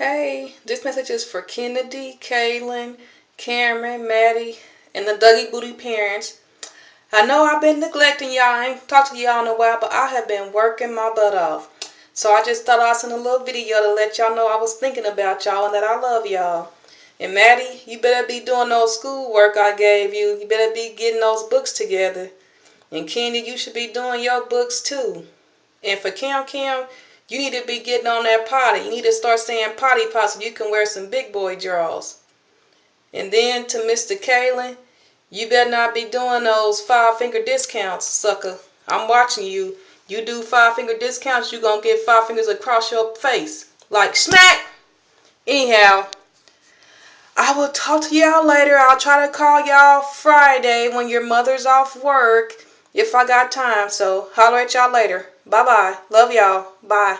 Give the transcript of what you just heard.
Hey, this message is for Kennedy, Kaylin, Cameron, Maddie, and the Dougie Booty parents. I know I've been neglecting y'all. I ain't talked to y'all in a while, but I have been working my butt off. So I just thought I'd send a little video to let y'all know I was thinking about y'all and that I love y'all. And Maddie, you better be doing those schoolwork I gave you. You better be getting those books together. And Kenny, you should be doing your books too. And for Cam, you need to be getting on that potty. You need to start saying potty pot so you can wear some big boy drawers. And then to Mr. Kalen, you better not be doing those 5-finger discounts, sucker. I'm watching you. You do 5-finger discounts, you gonna get 5 fingers across your face. Like smack! Anyhow, I will talk to y'all later. I'll try to call y'all Friday when your mother's off work if I got time. So holler at y'all later. Bye bye. Love y'all. Bye.